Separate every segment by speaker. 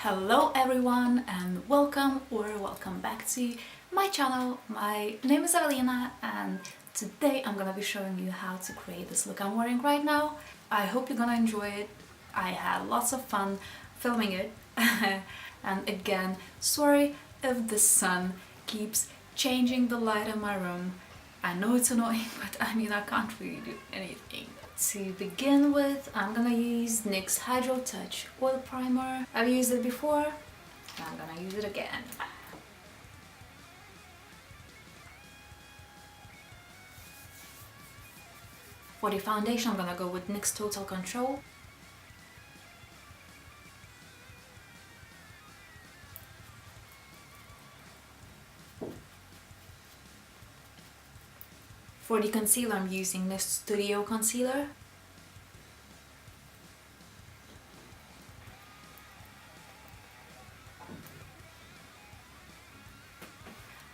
Speaker 1: Hello everyone and welcome back to my channel. My name is Evelina and today I'm gonna be showing you how to create this look I'm wearing right now. I hope you're gonna enjoy it. I had lots of fun filming it and again, sorry if the sun keeps changing the light in my room. I know it's annoying, but I mean I can't really do anything. To begin with, I'm gonna use NYX Hydrotouch Oil Primer. I've used it before, and I'm gonna use it again. For the foundation, I'm gonna go with NYX Total Control. For the concealer, I'm using NYX Studio Concealer.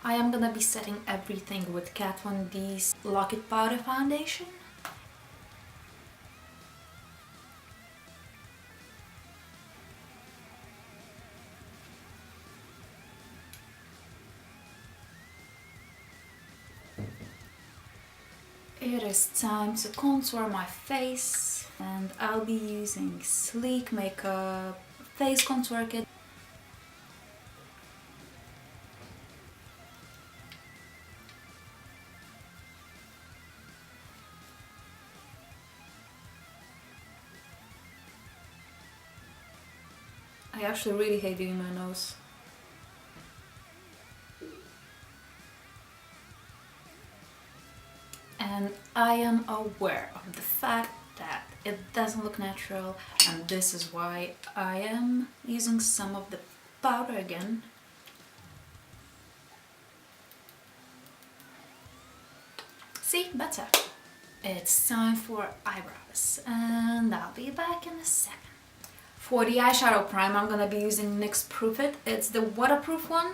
Speaker 1: I am gonna be setting everything with Kat Von D's Lock It Powder Foundation. It is time to contour my face and I'll be using Sleek Makeup Face Contour Kit. I actually really hate doing my nose. And I am aware of the fact that it doesn't look natural, and this is why I am using some of the powder again. See, better. It's time for eyebrows, and I'll be back in a second. For the eyeshadow primer, I'm gonna be using NYX Proof It. It's the waterproof one.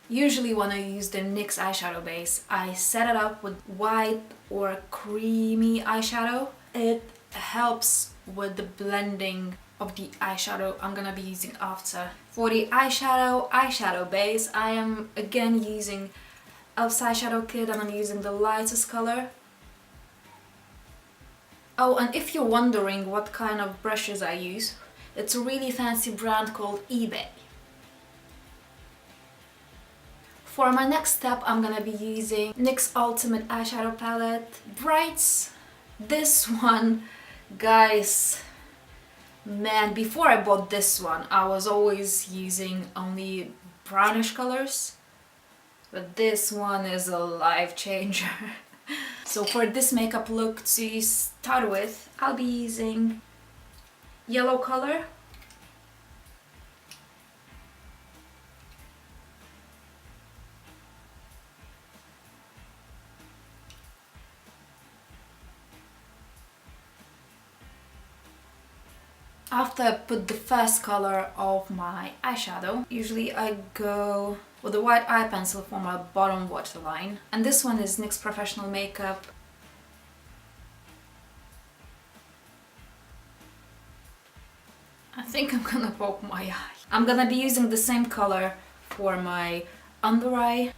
Speaker 1: Usually when I use the NYX eyeshadow base, I set it up with white or creamy eyeshadow. It helps with the blending of the eyeshadow I'm gonna be using after. For the eyeshadow base, I am again using e.l.f.'s eyeshadow kit and I'm using the lightest color. Oh, and if you're wondering what kind of brushes I use, it's a really fancy brand called eBay. For my next step, I'm gonna be using NYX Ultimate Eyeshadow Palette Brights. This one, guys, man, before I bought this one, I was always using only brownish colors, but this one is a life changer. So for this makeup look to start with, I'll be using yellow color. After I put the first color of my eyeshadow, usually I go with a white eye pencil for my bottom waterline. And this one is NYX Professional Makeup. I think I'm gonna poke my eye. I'm gonna be using the same color for my under eye.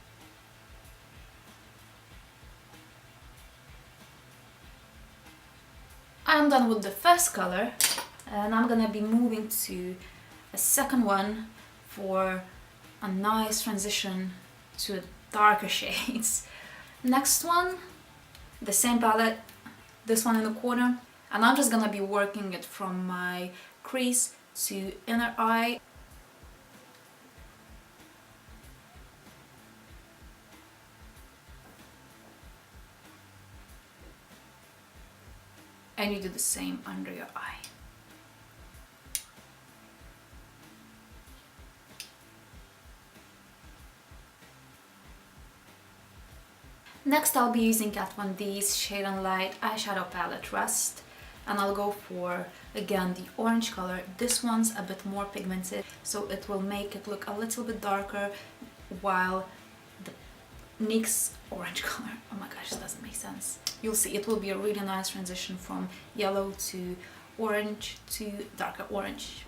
Speaker 1: I'm done with the first color. And I'm gonna be moving to a second one for a nice transition to darker shades. Next one, the same palette, this one in the corner, and I'm just gonna be working it from my crease to inner eye. And you do the same under your eye. Next, I'll be using Kat Von D's Shade+Light Eyeshadow Palette Rust, and I'll go for, again, the orange color. This one's a bit more pigmented, so it will make it look a little bit darker, while the NYX orange color. Oh my gosh, this doesn't make sense. You'll see, it will be a really nice transition from yellow to orange to darker orange.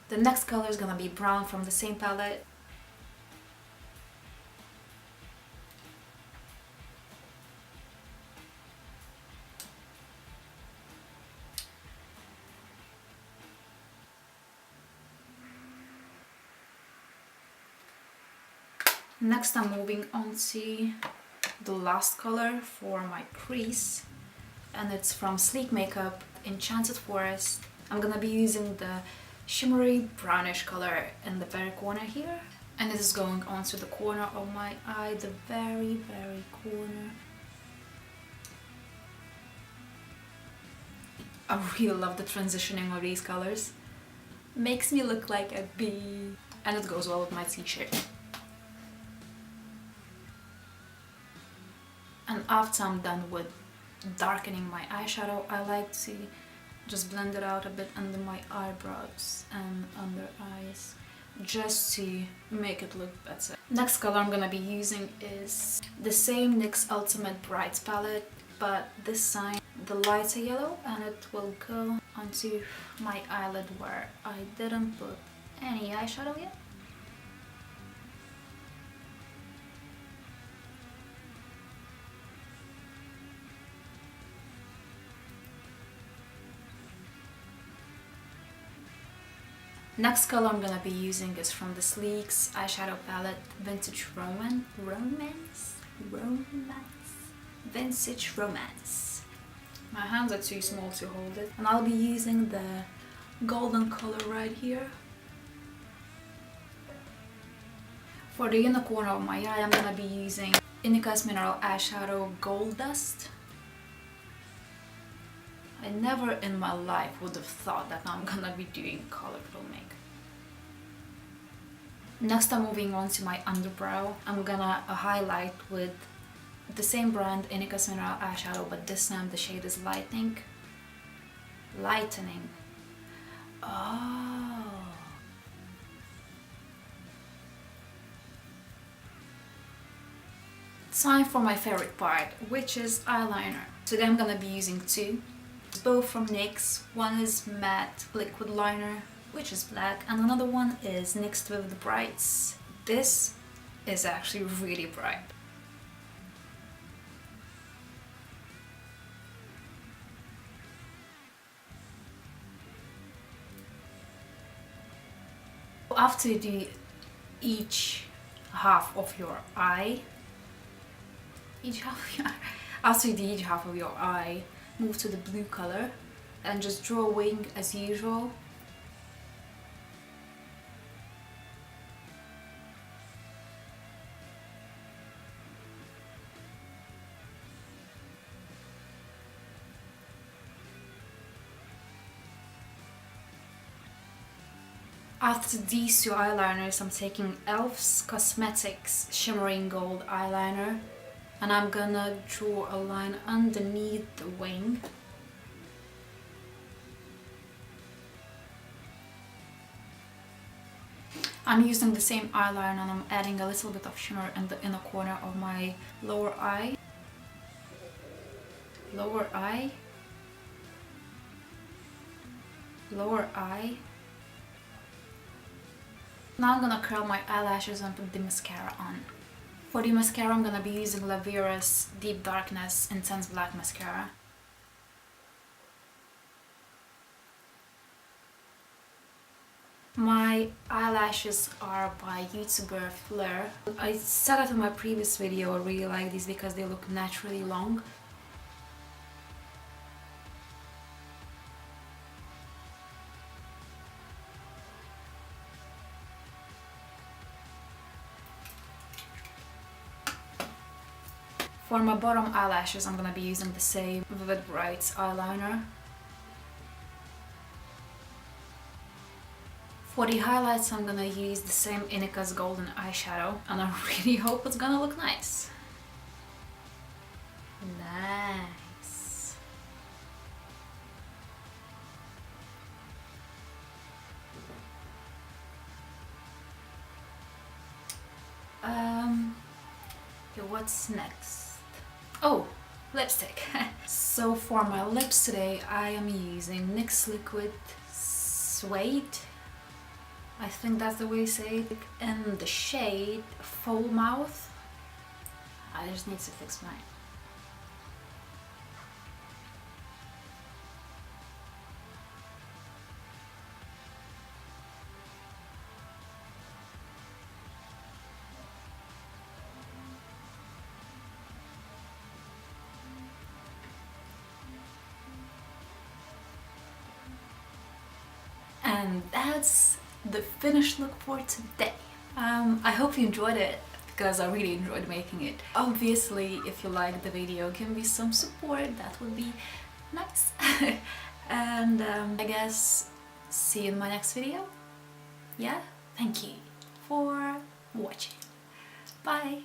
Speaker 1: The next color is gonna be brown from the same palette. Next I'm moving on to the last color for my crease, and it's from Sleek Makeup, Enchanted Forest. I'm gonna be using the shimmery brownish color in the very corner here, and this is going onto the corner of my eye, the very corner. I really love the transitioning of these colors. Makes me look like a bee, and it goes well with my t-shirt. And after I'm done with darkening my eyeshadow, I like to just blend it out a bit under my eyebrows and under eyes, just to make it look better. Next color I'm gonna be using is the same NYX Ultimate Bright palette, but this time the lighter yellow, and it will go onto my eyelid where I didn't put any eyeshadow yet. Next color I'm gonna be using is from the Sleek's eyeshadow palette, Vintage Vintage Romance. My hands are too small to hold it, and I'll be using the golden color right here. For the inner corner of my eye, I'm gonna be using Inika's Mineral Eyeshadow Gold Dust. I never in my life would have thought that I'm gonna be doing colorful makeup. Next I'm moving on to my underbrow. I'm gonna highlight with the same brand, Inika's Mineral Eyeshadow, but this time the shade is Lightening. Oh. Time for my favorite part, which is eyeliner. Today I'm gonna be using two. Both from NYX. One is matte liquid liner, which is black, and another one is NYX with the brights. This is actually really bright. After you do each half of your eye, after you do each half of your eye, move to the blue color and just draw a wing as usual. After these two eyeliners, I'm taking e.l.f.'s Cosmetics Shimmering Gold Eyeliner, and I'm gonna draw a line underneath the wing. I'm using the same eyeliner, and I'm adding a little bit of shimmer in the inner corner of my lower eye. Lower eye. Lower eye. Now I'm gonna curl my eyelashes and put the mascara on. For the mascara, I'm gonna be using Lavera's Deep Darkness Intense Black Mascara. My eyelashes are by YouTuber Fleur. I said that in my previous video, I really like these because they look naturally long. For my bottom eyelashes, I'm gonna be using the same Vivid Brights eyeliner. For the highlights, I'm gonna use the same Inika's Golden Eyeshadow, and I really hope it's gonna look nice. Nice. Okay, what's next? Oh, lipstick. So for my lips today, I am using NYX Liquid Suede. I think that's the way you say it. In the shade Full Mouth. I just need to fix mine. And that's the finished look for today. I hope you enjoyed it, because I really enjoyed making it. Obviously, if you liked the video, give me some support, that would be nice. And I guess see you in my next video. Yeah, thank you for watching. Bye.